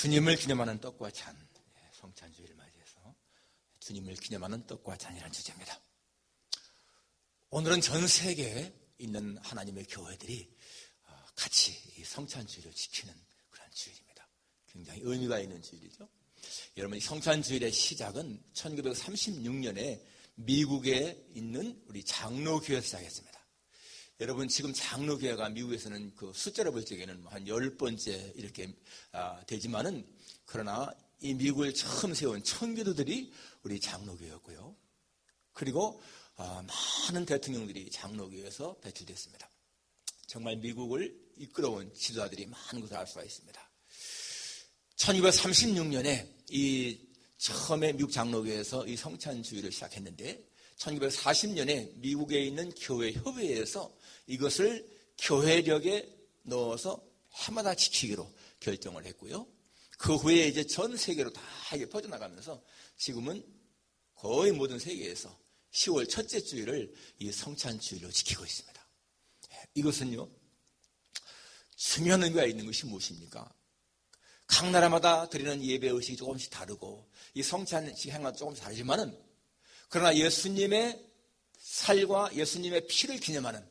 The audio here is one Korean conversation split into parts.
주님을 기념하는 떡과 잔, 성찬주의를 맞이해서 주님을 기념하는 떡과 잔이라는 주제입니다. 오늘은 전 세계에 있는 하나님의 교회들이 같이 이 성찬주의를 지키는 그런 주일입니다. 굉장히 의미가 있는 주일이죠. 여러분, 이 성찬주일의 시작은 1936년에 미국에 있는 우리 장로교회에서 시작했습니다. 여러분, 지금 장로교회가 미국에서는 그 숫자로 볼 적에는 한 10번째 이렇게 되지만은, 그러나 이 미국을 처음 세운 청교도들이 우리 장로교회였고요. 그리고 많은 대통령들이 장로교회에서 배출됐습니다. 정말 미국을 이끌어온 지도자들이 많은 것을 알 수가 있습니다. 1936년에 이 처음에 미국 장로교회에서 이 성찬주의를 시작했는데, 1940년에 미국에 있는 교회 협의회에서 이것을 교회력에 넣어서 해마다 지키기로 결정을 했고요. 그 후에 이제 전 세계로 다 이게 퍼져나가면서 지금은 거의 모든 세계에서 10월 첫째 주일을 이 성찬주의로 지키고 있습니다. 이것은요, 중요한 의미가 있는 것이 무엇입니까? 각 나라마다 드리는 예배 의식이 조금씩 다르고 이 성찬식 행위가 조금씩 다르지만은, 그러나 예수님의 살과 예수님의 피를 기념하는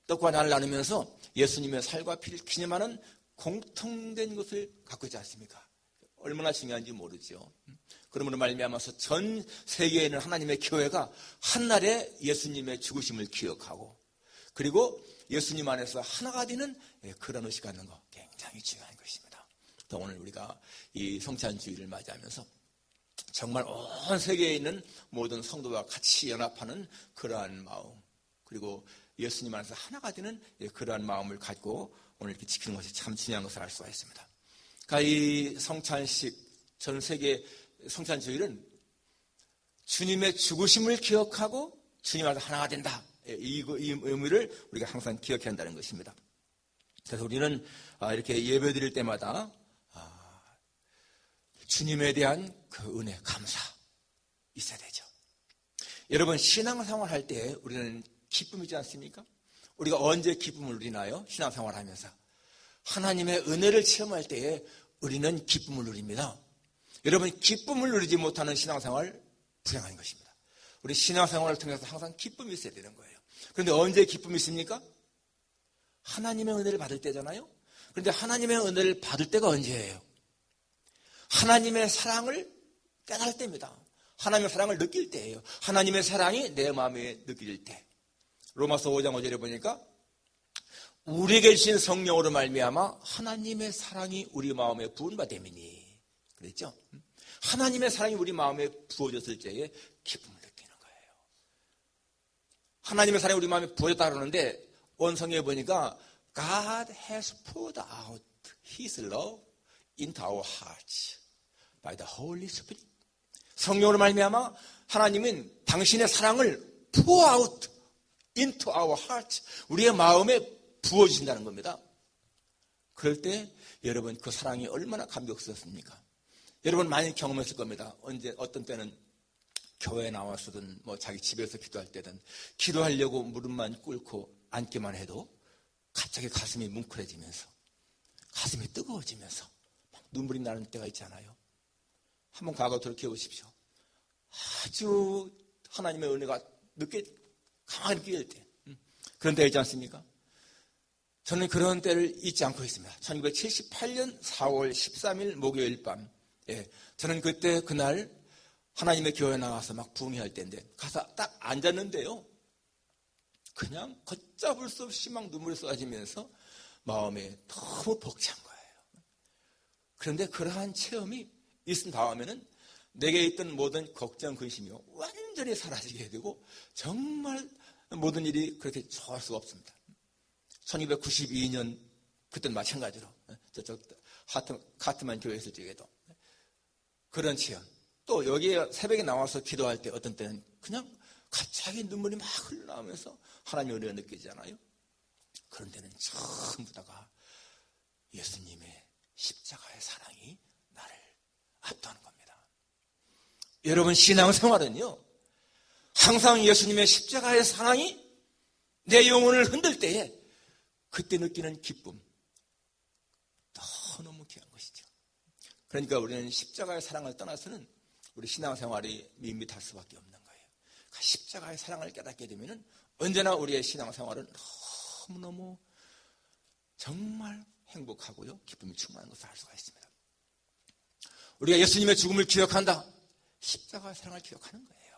떡과 잔을 나누면서 예수님의 살과 피를 기념하는 공통된 것을 갖고 있지 않습니까? 얼마나 중요한지 모르죠. 그러므로 말미암아서 전 세계에 있는 하나님의 교회가 한날에 예수님의 죽으심을 기억하고, 그리고 예수님 안에서 하나가 되는 그런 의식 갖는 거 굉장히 중요한 것입니다. 또 오늘 우리가 이 성찬주의를 맞이하면서 정말 온 세계에 있는 모든 성도와 같이 연합하는 그러한 마음, 그리고 예수님 안에서 하나가 되는 그러한 마음을 갖고 오늘 이렇게 지키는 것이 참 중요한 것을 알 수가 있습니다. 그러니까 이 성찬식, 전 세계 성찬주일은 주님의 죽으심을 기억하고 주님 안에서 하나가 된다, 이 의미를 우리가 항상 기억해야 한다는 것입니다. 그래서 우리는 이렇게 예배 드릴 때마다 주님에 대한 그 은혜, 감사 있어야 되죠. 여러분, 신앙생활 할 때 우리는 기쁨이지 않습니까? 우리가 언제 기쁨을 누리나요? 신앙생활 하면서 하나님의 은혜를 체험할 때에 우리는 기쁨을 누립니다. 여러분, 기쁨을 누리지 못하는 신앙생활 불행한 것입니다. 우리 신앙생활을 통해서 항상 기쁨이 있어야 되는 거예요. 그런데 언제 기쁨이 있습니까? 하나님의 은혜를 받을 때잖아요. 그런데 하나님의 은혜를 받을 때가 언제예요? 하나님의 사랑을 깨달을 때입니다. 하나님의 사랑을 느낄 때예요. 하나님의 사랑이 내 마음에 느껴질 때. 로마서 5장 5절에 보니까 우리에게 주신 성령으로 말미암아 하나님의 사랑이 우리 마음에 부은 바 됨이니, 그랬죠? 하나님의 사랑이 우리 마음에 부어졌을 때에 기쁨을 느끼는 거예요. 하나님의 사랑이 우리 마음에 부어졌다 그러는데 원성에 보니까 God has poured out His love into our hearts by the Holy Spirit. 성령으로 말미암아 하나님은 당신의 사랑을 pour out into our hearts, 우리의 마음에 부어주신다는 겁니다. 그럴 때 여러분, 그 사랑이 얼마나 감격스럽습니까? 여러분 많이 경험했을 겁니다. 어떤 때는 교회에 나와서든 자기 집에서 기도할 때든 기도하려고 무릎만 꿇고 앉기만 해도 갑자기 가슴이 뭉클해지면서 가슴이 뜨거워지면서 막 눈물이 나는 때가 있잖아요. 한번 과거 돌이켜 보십시오. 아주 하나님의 은혜가 가만히 느낄 때, 그런 때 있지 않습니까? 저는 그런 때를 잊지 않고 있습니다. 1978년 4월 13일 목요일 밤, 저는 그날 하나님의 교회에 나가서 막 부흥회할 때인데 가서 딱 앉았는데요, 그냥 걷잡을 수 없이 막 눈물이 쏟아지면서 마음에 너무 벅찬 거예요. 그런데 그러한 체험이 있은 다음에는 내게 있던 모든 걱정, 근심이 완전히 사라지게 되고 정말 모든 일이 그렇게 좋을 수가 없습니다. 1992년 그때는 마찬가지로 저쪽 카트만 교회 있을 적에도 그런 체험, 또 여기에 새벽에 나와서 기도할 때 어떤 때는 그냥 갑자기 눈물이 막 흘러나오면서 하나님의 은혜가 느껴지잖아요. 그런 데는 전부 다가 예수님의 십자가의 사랑이 나를 압도하는 겁니다. 여러분, 신앙생활은요, 항상 예수님의 십자가의 사랑이 내 영혼을 흔들 때에 그때 느끼는 기쁨, 너무 귀한 것이죠. 그러니까 우리는 십자가의 사랑을 떠나서는 우리 신앙생활이 밋밋할 수밖에 없는 거예요. 십자가의 사랑을 깨닫게 되면 언제나 우리의 신앙생활은 너무너무 정말 행복하고요, 기쁨이 충만한 것을 알 수가 있습니다. 우리가 예수님의 죽음을 기억한다. 십자가의 사랑을 기억하는 거예요.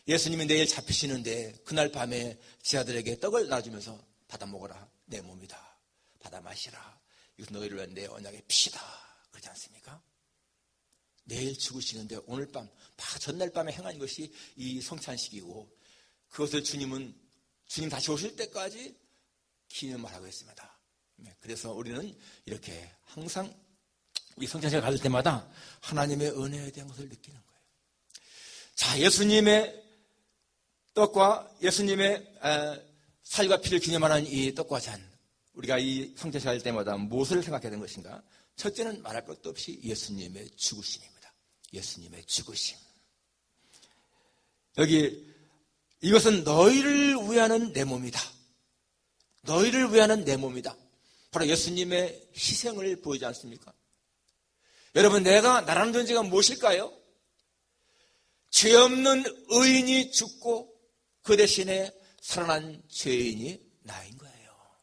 예수님이 내일 잡히시는데 그날 밤에 제 아들에게 떡을 놔주면서 받아 먹어라, 내 몸이다. 받아 마시라. 이것은 너희를 위한 내 언약의 피다. 그렇지 않습니까? 내일 죽으시는데 오늘 밤, 전날 밤에 행한 것이 이 성찬식이고, 그것을 주님 다시 오실 때까지 기념을 하고 있습니다. 그래서 우리는 이렇게 항상 이 성찬식을 가질 때마다 하나님의 은혜에 대한 것을 느끼는 거예요. 자, 예수님의 떡과 예수님의 살과 피를 기념하는 이 떡과 잔, 우리가 이 성찬식을 할 때마다 무엇을 생각해야 되는 것인가? 첫째는 말할 것도 없이 예수님의 죽으심입니다. 예수님의 죽으심. 여기 이것은 너희를 위하는 내 몸이다. 너희를 위하는 내 몸이다. 바로 예수님의 희생을 보이지 않습니까? 여러분, 내가 나라는 존재가 무엇일까요? 죄 없는 의인이 죽고 그 대신에 살아난 죄인이 나인 거예요.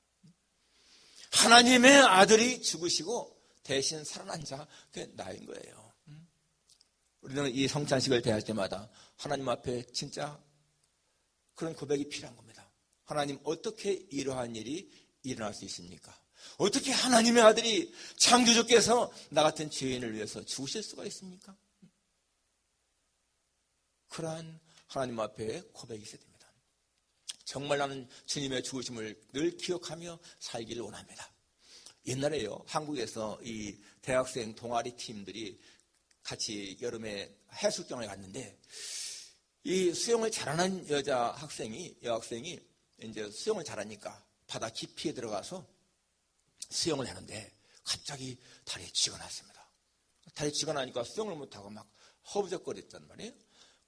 하나님의 아들이 죽으시고 대신 살아난 자, 그게 나인 거예요. 우리는 이 성찬식을 대할 때마다 하나님 앞에 진짜 그런 고백이 필요한 겁니다. 하나님, 어떻게 이러한 일이 일어날 수 있습니까? 어떻게 하나님의 아들이 창조주께서 나 같은 죄인을 위해서 죽으실 수가 있습니까? 그러한 하나님 앞에 고백이 있어야 됩니다. 정말 나는 주님의 죽으심을 늘 기억하며 살기를 원합니다. 옛날에요, 한국에서 이 대학생 동아리 팀들이 같이 여름에 해수욕장을 갔는데, 이 수영을 잘하는 여학생이 이제 수영을 잘하니까 바다 깊이에 들어가서 수영을 하는데 갑자기 다리에 쥐가 났습니다. 다리에 쥐가 나니까 수영을 못하고 막 허우적거렸단 말이에요.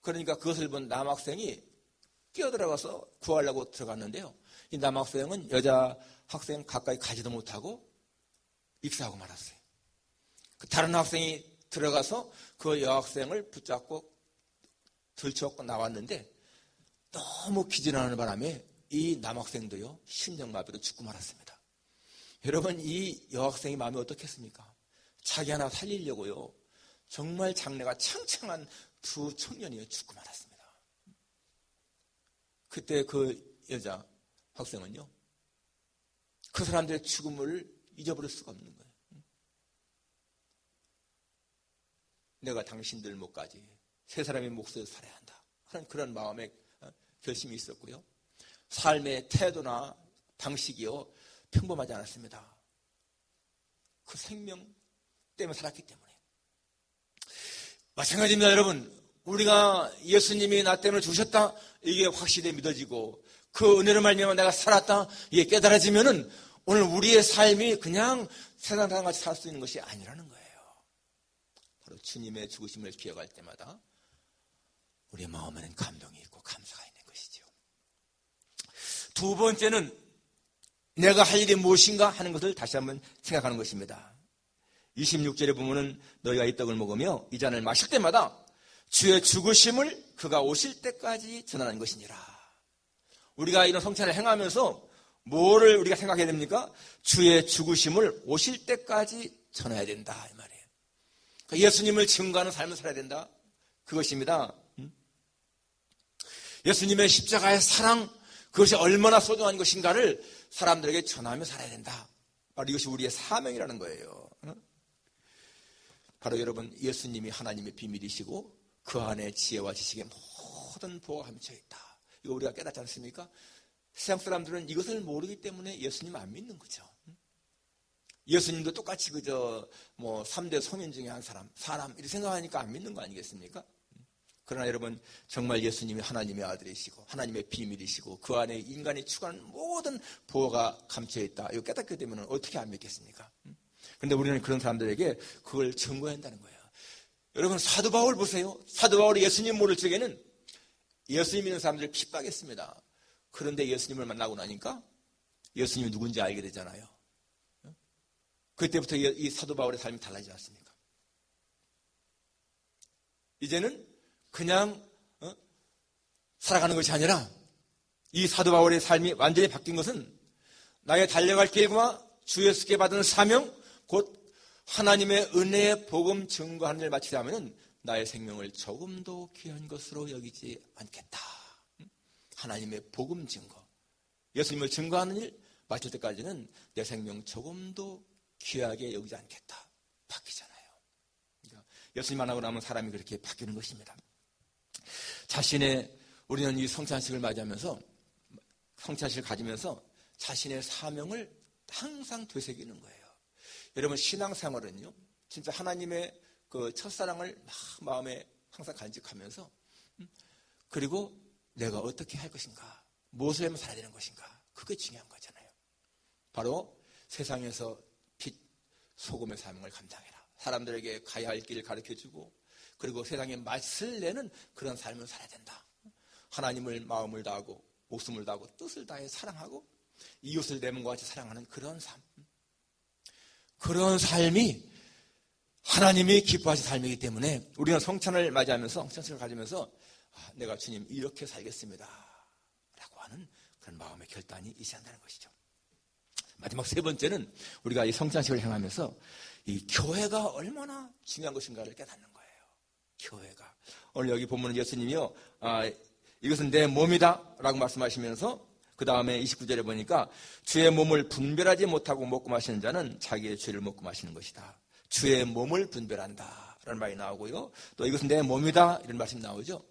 그러니까 그것을 본 남학생이 뛰어들어가서 구하려고 들어갔는데요, 이 남학생은 여자 학생 가까이 가지도 못하고 익사하고 말았어요. 다른 학생이 들어가서 그 여학생을 붙잡고 들쳐갖고 나왔는데 너무 기진하는 바람에 이 남학생도요, 심장마비로 죽고 말았습니다. 여러분, 이 여학생이 마음이 어떻겠습니까? 자기 하나 살리려고요, 정말 장래가 창창한 두 청년이 죽고 말았습니다. 그때 그 여자 학생은요, 그 사람들의 죽음을 잊어버릴 수가 없는 거예요. 내가 당신들 목까지 세 사람의 몫을 살아야 한다. 그런 마음의 결심이 있었고요. 삶의 태도나 방식이요, 평범하지 않았습니다. 그 생명 때문에 살았기 때문에. 마찬가지입니다, 여러분. 우리가 예수님이 나 때문에 죽으셨다, 이게 확실히 믿어지고 그 은혜로 말미암아 내가 살았다, 이게 깨달아지면은 오늘 우리의 삶이 그냥 세상 사람같이 살 수 있는 것이 아니라는 거예요. 바로 주님의 죽으심을 기억할 때마다 우리의 마음에는 감동이 있고 감사가 있는 것이죠. 두 번째는 내가 할 일이 무엇인가 하는 것을 다시 한번 생각하는 것입니다. 26절에 보면은 너희가 이 떡을 먹으며 이 잔을 마실 때마다 주의 죽으심을 그가 오실 때까지 전하는 것이니라. 우리가 이런 성찬을 행하면서 뭐를 우리가 생각해야 됩니까? 주의 죽으심을 오실 때까지 전해야 된다, 이 말이에요. 그러니까 예수님을 증거하는 삶을 살아야 된다, 그것입니다. 예수님의 십자가의 사랑, 그것이 얼마나 소중한 것인가를 사람들에게 전하며 살아야 된다. 바로 이것이 우리의 사명이라는 거예요. 바로 여러분, 예수님이 하나님의 비밀이시고 그 안에 지혜와 지식의 모든 보호가 감춰 있다. 이거 우리가 깨닫지 않습니까? 세상 사람들은 이것을 모르기 때문에 예수님 안 믿는 거죠. 예수님도 똑같이 3대 성인 중에 한 사람 이렇게 생각하니까 안 믿는 거 아니겠습니까? 그러나 여러분, 정말 예수님이 하나님의 아들이시고 하나님의 비밀이시고 그 안에 인간이 추구하는 모든 보호가 감춰 있다, 이거 깨닫게 되면 어떻게 안 믿겠습니까? 그런데 우리는 그런 사람들에게 그걸 증거해야 한다는 거예요. 여러분, 사도 바울 보세요. 사도 바울이 예수님 모를 적에는 예수님 믿는 사람들을 핍박했습니다. 그런데 예수님을 만나고 나니까 예수님이 누군지 알게 되잖아요. 그때부터 이 사도 바울의 삶이 달라지지 않습니까? 이제는 그냥 살아가는 것이 아니라 이 사도 바울의 삶이 완전히 바뀐 것은 나의 달려갈 길과 주 예수께 받은 사명, 곧 하나님의 은혜의 복음 증거하는 일을 마치다 하면 나의 생명을 조금도 귀한 것으로 여기지 않겠다. 하나님의 복음 증거, 예수님을 증거하는 일 마칠 때까지는 내 생명 조금도 귀하게 여기지 않겠다. 바뀌잖아요. 그러니까 예수님 만나고 나면 사람이 그렇게 바뀌는 것입니다. 우리는 이 성찬식을 맞이하면서, 성찬식을 가지면서 자신의 사명을 항상 되새기는 거예요. 여러분, 신앙생활은요, 진짜 하나님의 그 첫사랑을 막 마음에 항상 간직하면서, 그리고 내가 어떻게 할 것인가, 무엇을 하면 살아야 되는 것인가, 그게 중요한 거잖아요. 바로 세상에서 빛, 소금의 사명을 감당해라. 사람들에게 가야 할 길을 가르쳐주고, 그리고 세상에 맛을 내는 그런 삶을 살아야 된다. 하나님을 마음을 다하고 목숨을 다하고 뜻을 다해 사랑하고 이웃을 내 몸과 같이 사랑하는 그런 삶, 그런 삶이 하나님이 기뻐하신 삶이기 때문에 우리는 성찬을 맞이하면서, 성찬식을 가지면서 내가 주님 이렇게 살겠습니다 라고 하는 그런 마음의 결단이 있어야 한다는 것이죠. 마지막 세 번째는 우리가 이 성찬식을 행하면서 이 교회가 얼마나 중요한 것인가를 깨닫는 거예요. 교회가. 오늘 여기 본문은 예수님이요, 이것은 내 몸이다 라고 말씀하시면서 그 다음에 29절에 보니까 주의 몸을 분별하지 못하고 먹고 마시는 자는 자기의 죄를 먹고 마시는 것이다. 주의 몸을 분별한다 라는 말이 나오고요, 또 이것은 내 몸이다 이런 말씀이 나오죠.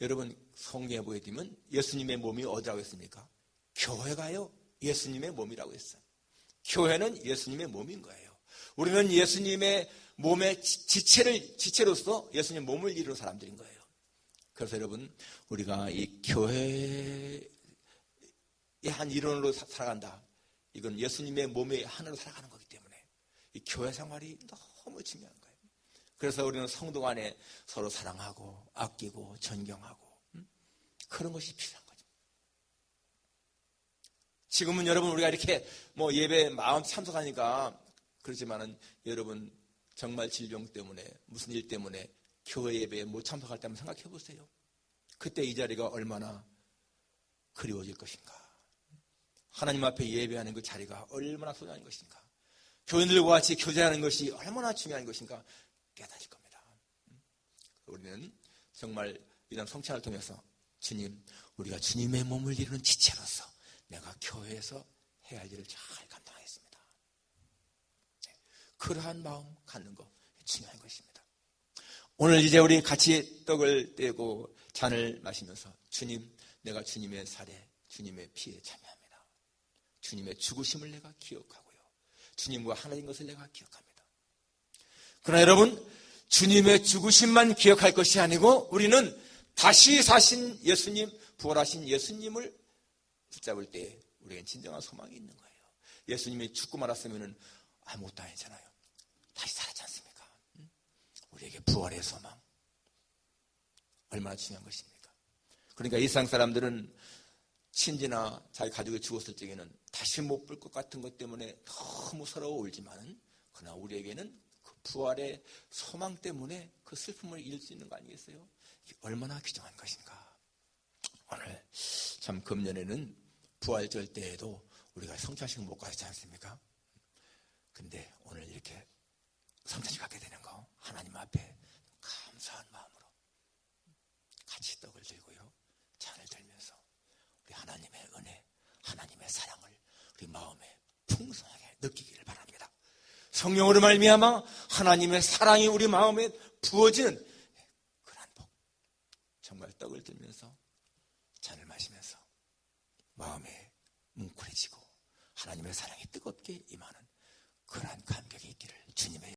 여러분, 성경에 보게 되면 예수님의 몸이 어디라고 했습니까? 교회가요 예수님의 몸이라고 했어요. 교회는 예수님의 몸인 거예요. 우리는 예수님의 몸의 지체로서 예수님의 몸을 이루는 사람들인 거예요. 그래서 여러분, 우리가 이 교회의 한 일원으로 살아간다. 이건 예수님의 몸의 하나로 살아가는 거기 때문에 이 교회 생활이 너무 중요한 거예요. 그래서 우리는 성도 간에 서로 사랑하고 아끼고 존경하고 그런 것이 필요한 거죠. 지금은 여러분 우리가 이렇게 예배 마음 참석하니까 그렇지만은 여러분 정말 질병 때문에 무슨 일 때문에 교회 예배에 못 참석할 때 한번 생각해 보세요. 그때 이 자리가 얼마나 그리워질 것인가. 하나님 앞에 예배하는 그 자리가 얼마나 소중한 것인가. 교인들과 같이 교제하는 것이 얼마나 중요한 것인가 깨달을 겁니다. 우리는 정말 이런 성찬을 통해서 주님, 우리가 주님의 몸을 이루는 지체로서 내가 교회에서 해야 할 일을 잘 감당하겠습니다. 그러한 마음 갖는 거 중요한 것입니다. 오늘 이제 우리 같이 떡을 떼고 잔을 마시면서 주님, 내가 주님의 살에, 주님의 피에 참여합니다. 주님의 죽으심을 내가 기억하고요, 주님과 하나인 것을 내가 기억합니다. 그러나 여러분, 주님의 죽으심만 기억할 것이 아니고 우리는 다시 사신 예수님, 부활하신 예수님을 붙잡을 때 우리에겐 진정한 소망이 있는 거예요. 예수님이 죽고 말았으면 아무것도 아니잖아요. 다시 살았지 않습니까? 우리에게 부활의 소망, 얼마나 중요한 것입니까? 그러니까 일상 사람들은 친지나 자기 가족이 죽었을 적에는 다시 못 볼 것 같은 것 때문에 너무 서러워 울지만, 그러나 우리에게는 그 부활의 소망 때문에 그 슬픔을 이길 수 있는 거 아니겠어요? 이게 얼마나 귀중한 것인가. 오늘 참 금년에는 부활절 때에도 우리가 성찬식 못 가지 않습니까? 근데 오늘 이렇게 성찬식 갖게 되는 거 하나님 앞에 감사한 마음으로 같이 떡을 들고요, 잔을 들면서 우리 하나님의 은혜, 하나님의 사랑을 우리 마음에 풍성하게 느끼기를 바랍니다. 성령으로 말미암아 하나님의 사랑이 우리 마음에 부어지는 그런 복, 정말 떡을 들면서 잔을 마시면서 마음에 뭉클해지고 하나님의 사랑이 뜨겁게 임하는 그러한 감격이 있기를 주님의